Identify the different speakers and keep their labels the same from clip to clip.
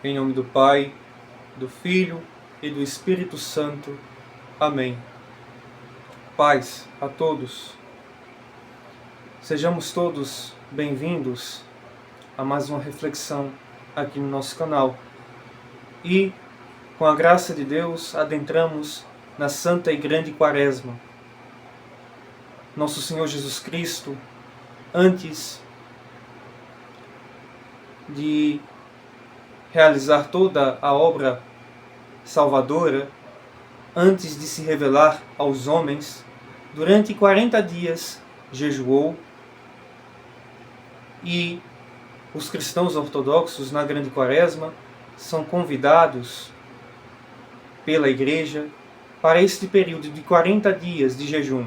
Speaker 1: Em nome do Pai, do Filho e do Espírito Santo. Amém. Paz a todos. Sejamos todos bem-vindos a mais uma reflexão aqui no nosso canal. E, com a graça de Deus, adentramos na Santa e Grande Quaresma. Nosso Senhor Jesus Cristo, antes de realizar toda a obra salvadora, antes de se revelar aos homens, durante 40 dias jejuou, e os cristãos ortodoxos na Grande Quaresma são convidados pela Igreja para este período de 40 dias de jejum,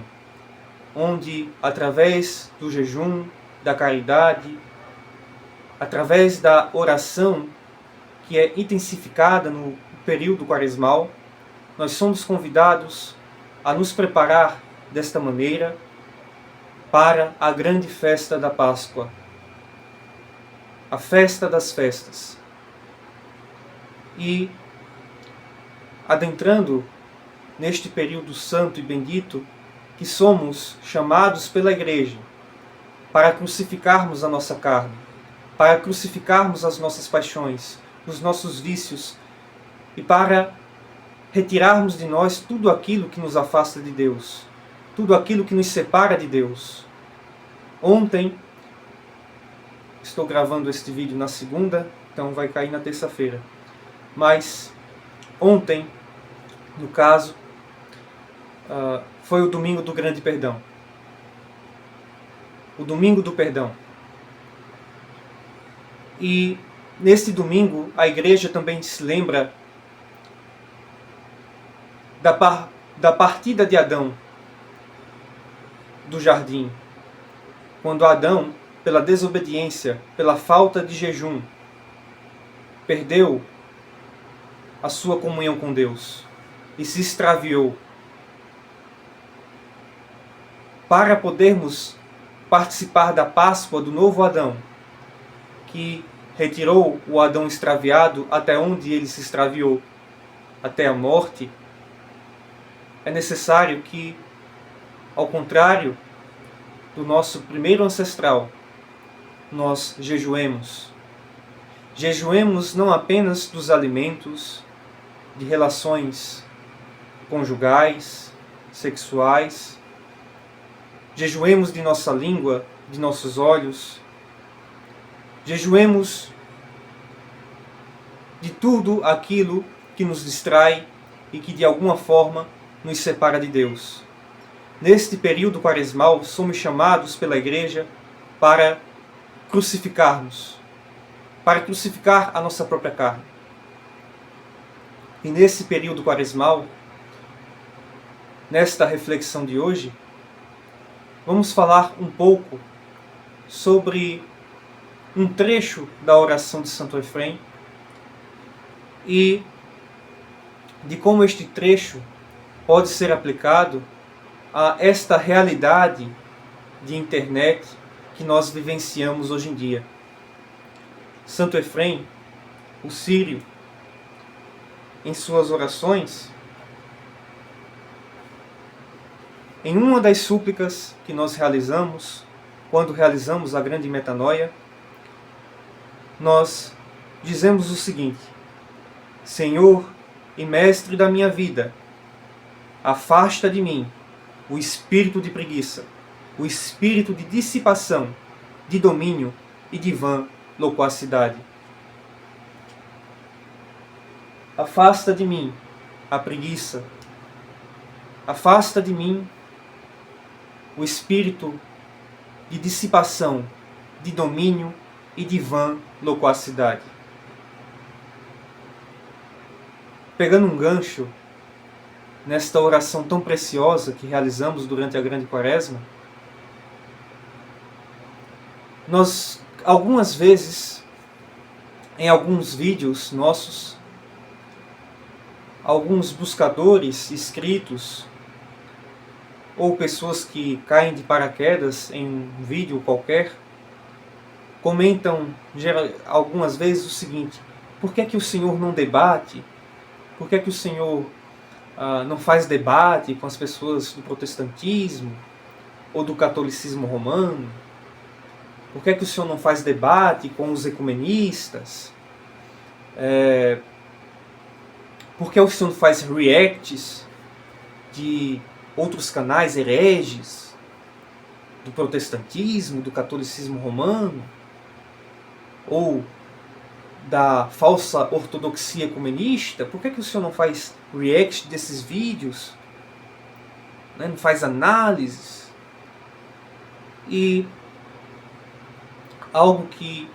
Speaker 1: onde, através do jejum, da caridade, através da oração, que é intensificada no período quaresmal, nós somos convidados a nos preparar desta maneira para a grande festa da Páscoa, a festa das festas. E, adentrando neste período santo e bendito, que somos chamados pela Igreja para crucificarmos a nossa carne, para crucificarmos as nossas paixões, os nossos vícios, e para retirarmos de nós tudo aquilo que nos afasta de Deus, tudo aquilo que nos separa de Deus. Ontem, estou gravando este vídeo na segunda, então vai cair na terça-feira, mas ontem, no caso, foi o domingo do Grande Perdão. O domingo do perdão. E neste domingo, a Igreja também se lembra da partida de Adão do jardim, quando Adão, pela desobediência, pela falta de jejum, perdeu a sua comunhão com Deus e se extraviou. Para podermos participar da Páscoa do novo Adão, que retirou o Adão extraviado até onde ele se extraviou, até a morte, é necessário que, ao contrário do nosso primeiro ancestral, nós jejuemos. Jejuemos não apenas dos alimentos, de relações conjugais, sexuais. Jejuemos de nossa língua, de nossos olhos. Jejuemos de tudo aquilo que nos distrai e que de alguma forma nos separa de Deus. Neste período quaresmal, somos chamados pela Igreja para crucificarmos, para crucificar a nossa própria carne. E nesse período quaresmal, nesta reflexão de hoje, vamos falar um pouco sobre um trecho da oração de Santo Efrem e de como este trecho pode ser aplicado a esta realidade de internet que nós vivenciamos hoje em dia. Santo Efrem, o sírio, em suas orações, em uma das súplicas que nós realizamos, quando realizamos a grande metanoia, nós dizemos o seguinte: Senhor e Mestre da minha vida, afasta de mim o espírito de preguiça, o espírito de dissipação, de domínio e de vã loquacidade. Afasta de mim a preguiça, afasta de mim o espírito de dissipação, de domínio e de vã loquacidade. Pegando um gancho nesta oração tão preciosa que realizamos durante a Grande Quaresma, nós, algumas vezes, em alguns vídeos nossos, alguns buscadores inscritos ou pessoas que caem de paraquedas em um vídeo qualquer, comentam algumas vezes o seguinte: por que é que o Senhor não debate? Por que é que o Senhor não faz debate com as pessoas do protestantismo ou do catolicismo romano? Por que é que o Senhor não faz debate com os ecumenistas? Por que o Senhor não faz reacts de outros canais hereges do protestantismo, do catolicismo romano? Ou da falsa ortodoxia ecumenista? Por que o Senhor não faz react desses vídeos? Né? Não faz análises? E algo que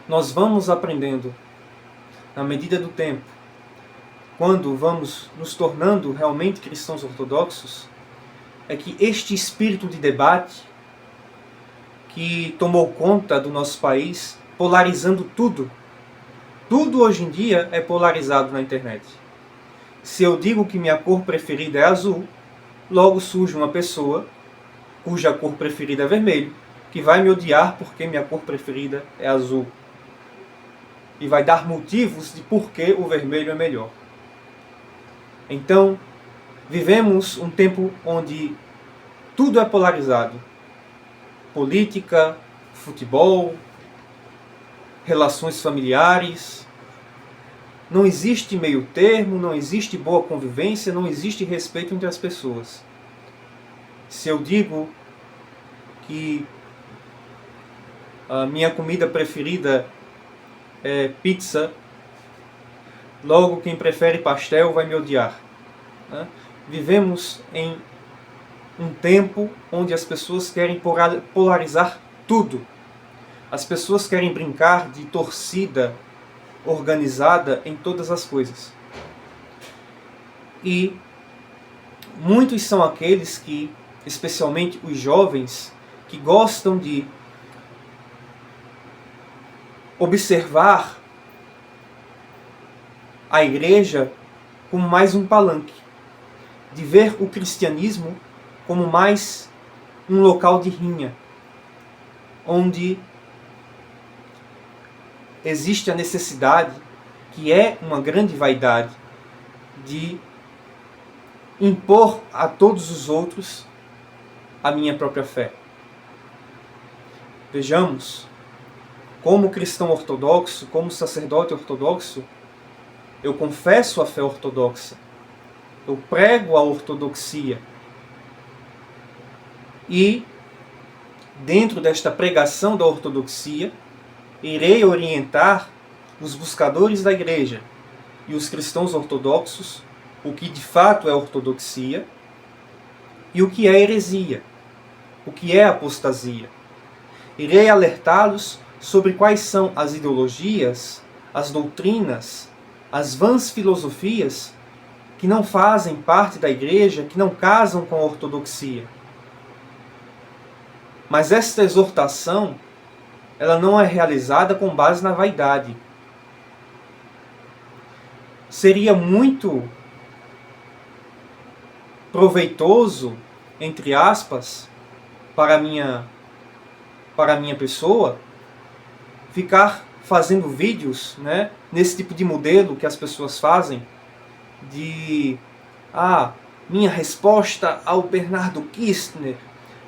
Speaker 1: nós vamos aprendendo na medida do tempo, quando vamos nos tornando realmente cristãos ortodoxos, é que este espírito de debate que tomou conta do nosso país, polarizando tudo. Tudo hoje em dia é polarizado na internet. Se eu digo que minha cor preferida é azul, logo surge uma pessoa cuja cor preferida é vermelho, que vai me odiar porque minha cor preferida é azul. E vai dar motivos de por que o vermelho é melhor. Então, vivemos um tempo onde tudo é polarizado. Política, futebol, relações familiares. Não existe meio termo, não existe boa convivência, não existe respeito entre as pessoas. Se eu digo que a minha comida preferida é pizza, logo quem prefere pastel vai me odiar. Né? Vivemos em um tempo onde as pessoas querem polarizar tudo. As pessoas querem brincar de torcida organizada em todas as coisas. E muitos são aqueles que, especialmente os jovens, que gostam de observar a igreja como mais um palanque, de ver o cristianismo como mais um local de rinha, onde existe a necessidade, que é uma grande vaidade, de impor a todos os outros a minha própria fé. Vejamos, como cristão ortodoxo, como sacerdote ortodoxo, eu confesso a fé ortodoxa, eu prego a ortodoxia. E, dentro desta pregação da ortodoxia, irei orientar os buscadores da igreja e os cristãos ortodoxos o que de fato é ortodoxia e o que é heresia, o que é apostasia. Irei alertá-los sobre quais são as ideologias, as doutrinas, as vãs filosofias que não fazem parte da igreja, que não casam com a ortodoxia. Mas esta exortação, ela não é realizada com base na vaidade. Seria muito proveitoso, entre aspas, para a minha pessoa, ficar fazendo vídeos, né, nesse tipo de modelo que as pessoas fazem, de minha resposta ao Bernardo Kistner,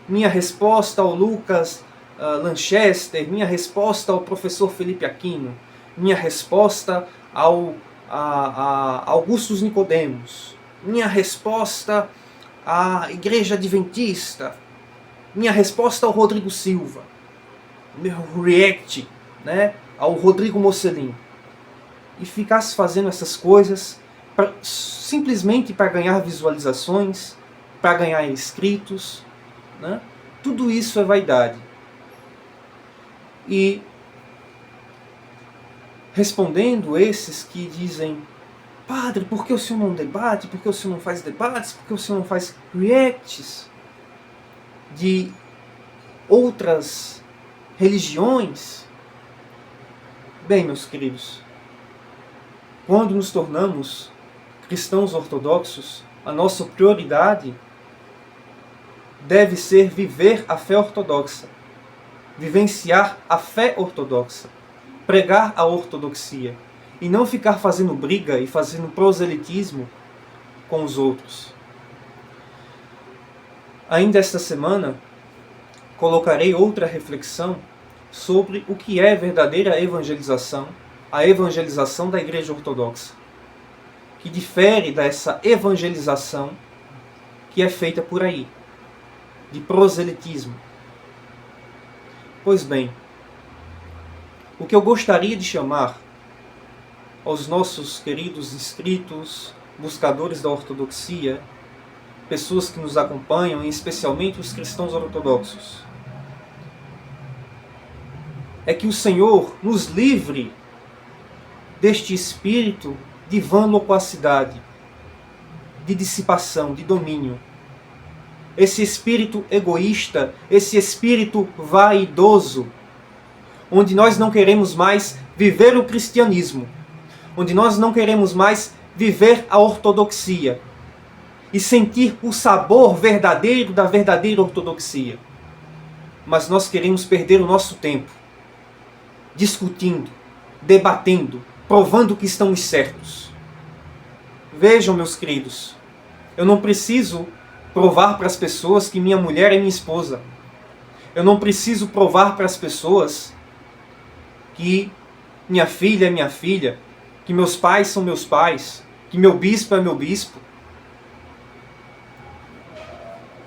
Speaker 1: minha resposta ao Lucas Lanchester, minha resposta ao professor Felipe Aquino, minha resposta ao Augustus Nicodemos, minha resposta à Igreja Adventista, minha resposta ao Rodrigo Silva, meu react, né, ao Rodrigo Mocelin. E ficasse fazendo essas coisas simplesmente para ganhar visualizações, para ganhar inscritos, né? Tudo isso é vaidade. E respondendo esses que dizem: Padre, por que o senhor não debate? Por que o senhor não faz debates? Por que o senhor não faz reacts de outras religiões? Bem, meus queridos, quando nos tornamos cristãos ortodoxos, a nossa prioridade deve ser viver a fé ortodoxa, vivenciar a fé ortodoxa, pregar a ortodoxia e não ficar fazendo briga e fazendo proselitismo com os outros. Ainda esta semana, colocarei outra reflexão sobre o que é verdadeira evangelização, a evangelização da Igreja Ortodoxa, que difere dessa evangelização que é feita por aí, de proselitismo. Pois bem, o que eu gostaria de chamar aos nossos queridos inscritos, buscadores da ortodoxia, pessoas que nos acompanham, e especialmente os cristãos ortodoxos, é que o Senhor nos livre deste espírito de vã loquacidade, de dissipação, de domínio. Esse espírito egoísta, esse espírito vaidoso, onde nós não queremos mais viver o cristianismo, onde nós não queremos mais viver a ortodoxia e sentir o sabor verdadeiro da verdadeira ortodoxia. Mas nós queremos perder o nosso tempo discutindo, debatendo, provando que estamos certos. Vejam, meus queridos, eu não preciso provar para as pessoas que minha mulher é minha esposa. Eu não preciso provar para as pessoas que minha filha é minha filha, que meus pais são meus pais, que meu bispo é meu bispo,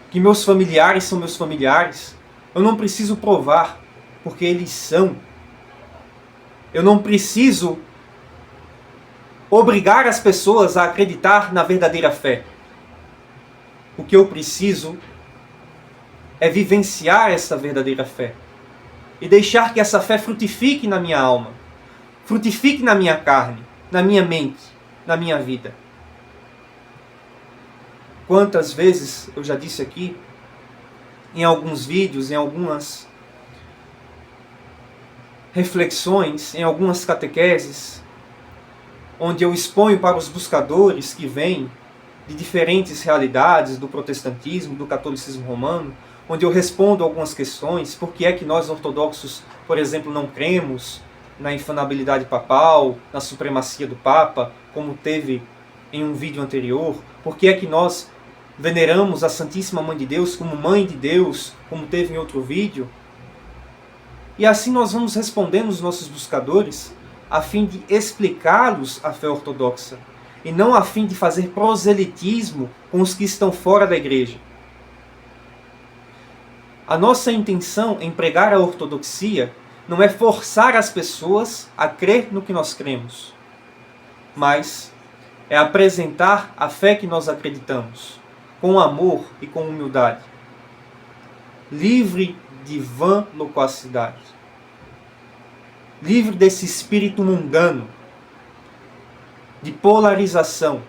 Speaker 1: que meus familiares são meus familiares. Eu não preciso provar, porque eles são. Eu não preciso obrigar as pessoas a acreditar na verdadeira fé. O que eu preciso é vivenciar essa verdadeira fé e deixar que essa fé frutifique na minha alma, frutifique na minha carne, na minha mente, na minha vida. Quantas vezes eu já disse aqui, em alguns vídeos, em algumas reflexões, em algumas catequeses, onde eu exponho para os buscadores que vêm de diferentes realidades do protestantismo, do catolicismo romano, onde eu respondo algumas questões. Por que é que nós ortodoxos, por exemplo, não cremos na infalibilidade papal, na supremacia do Papa, como teve em um vídeo anterior? Por que é que nós veneramos a Santíssima Mãe de Deus como Mãe de Deus, como teve em outro vídeo? E assim nós vamos respondendo os nossos buscadores a fim de explicá-los a fé ortodoxa, e não a fim de fazer proselitismo com os que estão fora da igreja. A nossa intenção em pregar a ortodoxia não é forçar as pessoas a crer no que nós cremos, mas é apresentar a fé que nós acreditamos, com amor e com humildade, livre de vã loquacidade, livre desse espírito mundano, de polarização,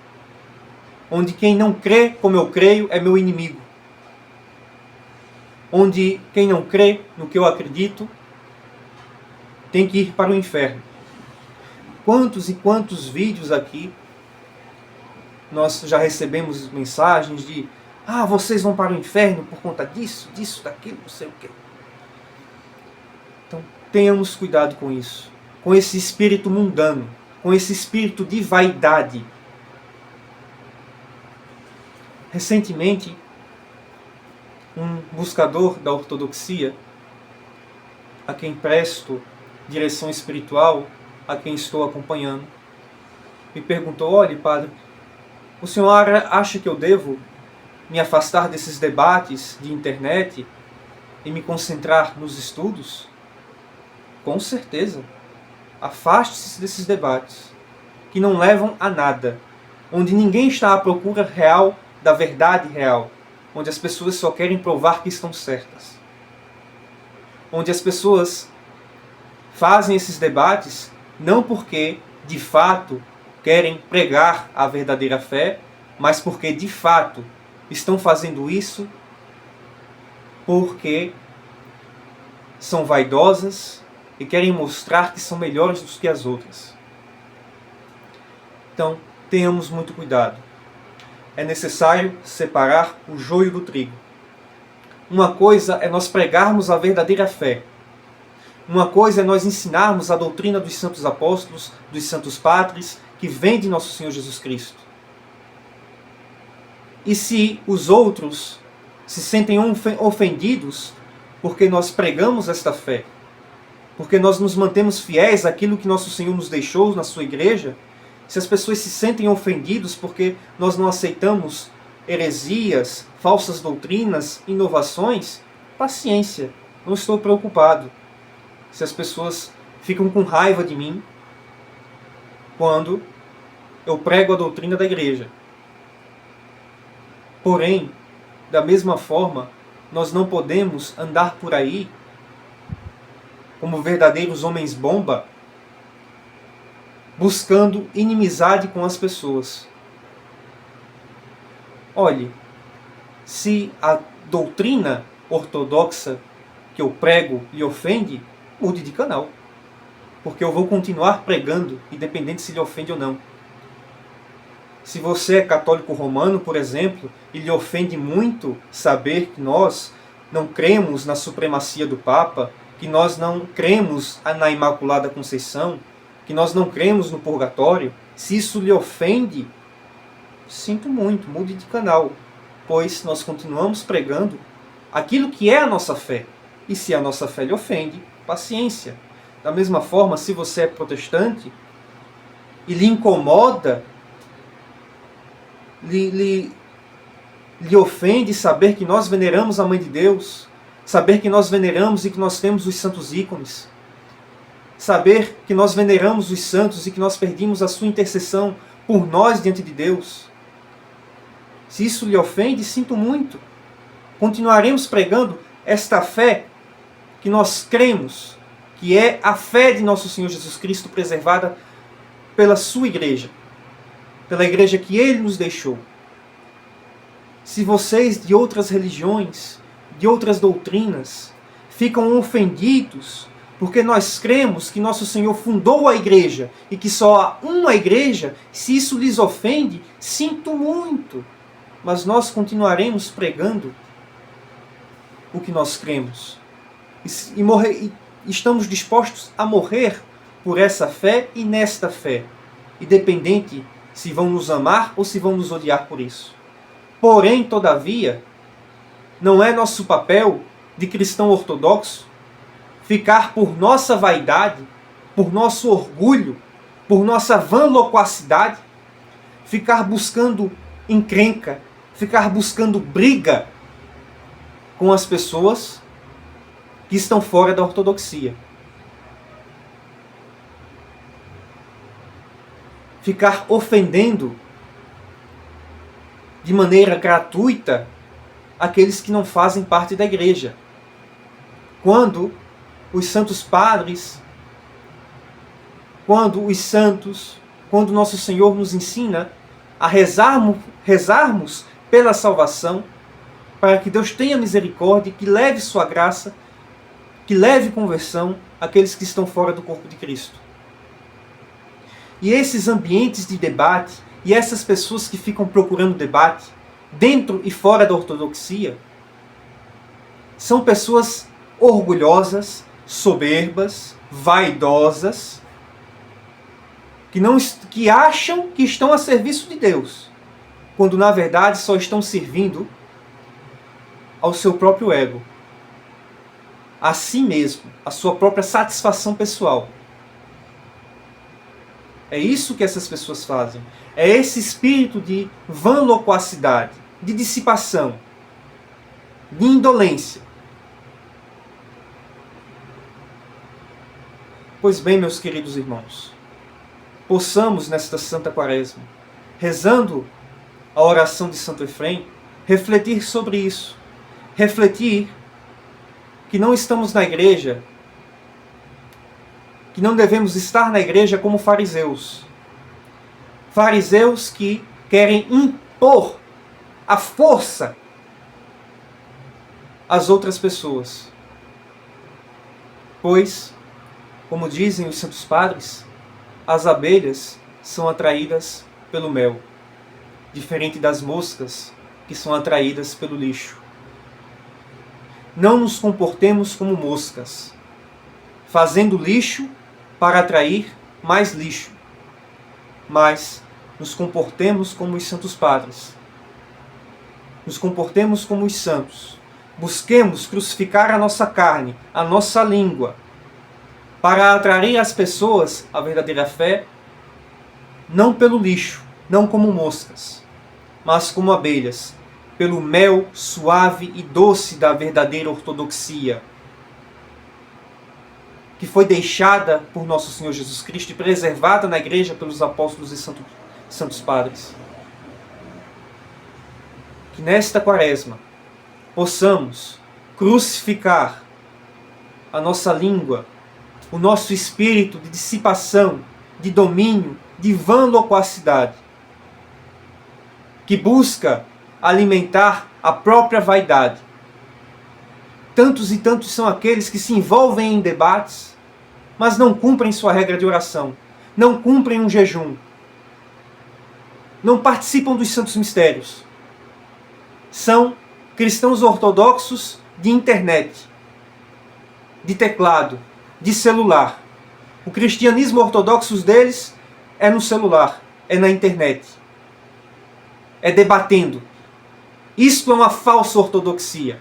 Speaker 1: onde quem não crê como eu creio é meu inimigo, onde quem não crê no que eu acredito tem que ir para o inferno. Quantos e quantos vídeos aqui nós já recebemos mensagens de vocês vão para o inferno por conta disso, daquilo, não sei o quê. Então, tenhamos cuidado com isso, com esse espírito mundano, com esse espírito de vaidade. Recentemente, um buscador da ortodoxia, a quem presto direção espiritual, a quem estou acompanhando, me perguntou: olha, padre, o senhor acha que eu devo me afastar desses debates de internet e me concentrar nos estudos? Com certeza. Afaste-se desses debates, que não levam a nada, onde ninguém está à procura real da verdade real, onde as pessoas só querem provar que estão certas, onde as pessoas fazem esses debates não porque, de fato, querem pregar a verdadeira fé, mas porque, de fato, estão fazendo isso porque são vaidosas e querem mostrar que são melhores do que as outras. Então, tenhamos muito cuidado. É necessário separar o joio do trigo. Uma coisa é nós pregarmos a verdadeira fé. Uma coisa é nós ensinarmos a doutrina dos santos apóstolos, dos santos padres, que vem de nosso Senhor Jesus Cristo. E se os outros se sentem ofendidos porque nós pregamos esta fé, porque nós nos mantemos fiéis àquilo que nosso Senhor nos deixou na sua igreja, se as pessoas se sentem ofendidos porque nós não aceitamos heresias, falsas doutrinas, inovações, paciência, não estou preocupado. Se as pessoas ficam com raiva de mim quando eu prego a doutrina da igreja. Porém, da mesma forma, nós não podemos andar por aí como verdadeiros homens-bomba, buscando inimizade com as pessoas. Olhe, se a doutrina ortodoxa que eu prego lhe ofende, mude de canal. Porque eu vou continuar pregando, independente se lhe ofende ou não. Se você é católico romano, por exemplo, e lhe ofende muito saber que nós não cremos na supremacia do Papa, que nós não cremos na Imaculada Conceição, que nós não cremos no purgatório, se isso lhe ofende, sinto muito, mude de canal, pois nós continuamos pregando aquilo que é a nossa fé. E se a nossa fé lhe ofende, paciência. Da mesma forma, se você é protestante e lhe incomoda, lhe ofende saber que nós veneramos a Mãe de Deus, saber que nós veneramos e que nós temos os santos ícones, saber que nós veneramos os santos e que nós pedimos a sua intercessão por nós diante de Deus. Se isso lhe ofende, sinto muito. Continuaremos pregando esta fé que nós cremos, que é a fé de nosso Senhor Jesus Cristo preservada pela sua igreja, pela igreja que Ele nos deixou. Se vocês de outras religiões, de outras doutrinas, ficam ofendidos porque nós cremos que nosso Senhor fundou a igreja e que só há uma igreja, se isso lhes ofende, sinto muito. Mas nós continuaremos pregando o que nós cremos. E estamos dispostos a morrer por essa fé e nesta fé, independente se vão nos amar ou se vão nos odiar por isso. Porém, todavia, não é nosso papel de cristão ortodoxo ficar por nossa vaidade, por nosso orgulho, por nossa vã loquacidade, ficar buscando encrenca, ficar buscando briga com as pessoas que estão fora da ortodoxia. Ficar ofendendo de maneira gratuita aqueles que não fazem parte da igreja. Quando os santos padres, quando nosso Senhor nos ensina a rezarmos pela salvação, para que Deus tenha misericórdia, que leve sua graça, que leve conversão àqueles que estão fora do corpo de Cristo. E esses ambientes de debate, e essas pessoas que ficam procurando debate, dentro e fora da ortodoxia, são pessoas orgulhosas, soberbas, vaidosas, que acham que estão a serviço de Deus, quando na verdade só estão servindo ao seu próprio ego, a si mesmo, a sua própria satisfação pessoal. É isso que essas pessoas fazem. É esse espírito de vã loquacidade, de dissipação, de indolência. Pois bem, meus queridos irmãos, possamos nesta Santa Quaresma, rezando a oração de Santo Efrem, refletir sobre isso. Refletir que não estamos na igreja, que não devemos estar na igreja como fariseus. Fariseus que querem impor à força às outras pessoas. Pois, como dizem os santos padres, as abelhas são atraídas pelo mel, diferente das moscas que são atraídas pelo lixo. Não nos comportemos como moscas. fazendo lixo para atrair mais lixo. Mas nos comportemos como os santos padres. Nos comportemos como os santos. Busquemos crucificar a nossa carne, a nossa língua, para atrair as pessoas à verdadeira fé, não pelo lixo, não como moscas, mas como abelhas, pelo mel suave e doce da verdadeira ortodoxia, que foi deixada por nosso Senhor Jesus Cristo e preservada na igreja pelos apóstolos e santos padres. Que nesta quaresma possamos crucificar a nossa língua, o nosso espírito de dissipação, de domínio, de vã loquacidade, que busca alimentar a própria vaidade. Tantos e tantos são aqueles que se envolvem em debates, mas não cumprem sua regra de oração, não cumprem um jejum, não participam dos santos mistérios. São cristãos ortodoxos de internet, de teclado, de celular. O cristianismo ortodoxo deles é no celular, é na internet, é debatendo. Isto é uma falsa ortodoxia,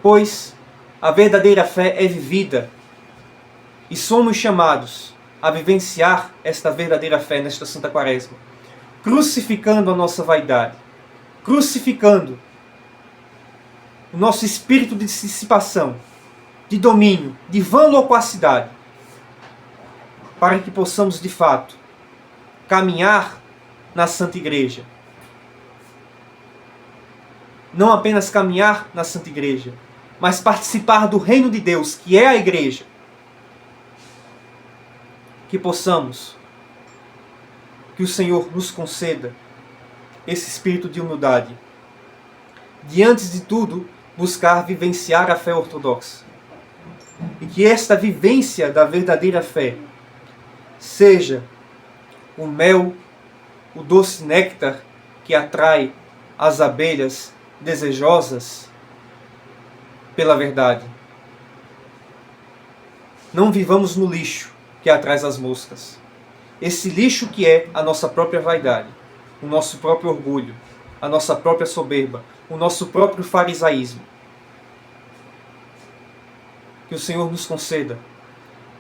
Speaker 1: pois a verdadeira fé é vivida e somos chamados a vivenciar esta verdadeira fé nesta Santa Quaresma, crucificando a nossa vaidade, crucificando o nosso espírito de dissipação, de domínio, de vã loquacidade, para que possamos de fato caminhar na Santa Igreja. Não apenas caminhar na Santa Igreja, mas participar do reino de Deus, que é a Igreja. Que possamos, que o Senhor nos conceda esse espírito de humildade, de antes de tudo buscar vivenciar a fé ortodoxa. E que esta vivência da verdadeira fé seja o mel, o doce néctar que atrai as abelhas desejosas pela verdade. Não vivamos no lixo que atrai as moscas. Esse lixo que é a nossa própria vaidade, o nosso próprio orgulho, a nossa própria soberba, o nosso próprio farisaísmo. Que o Senhor nos conceda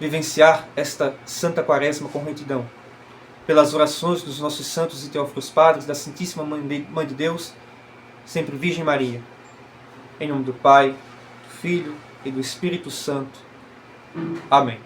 Speaker 1: vivenciar esta Santa Quaresma com retidão, pelas orações dos nossos santos e teófilos padres, da Santíssima Mãe de Deus, sempre Virgem Maria. Em nome do Pai, do Filho e do Espírito Santo. Amém.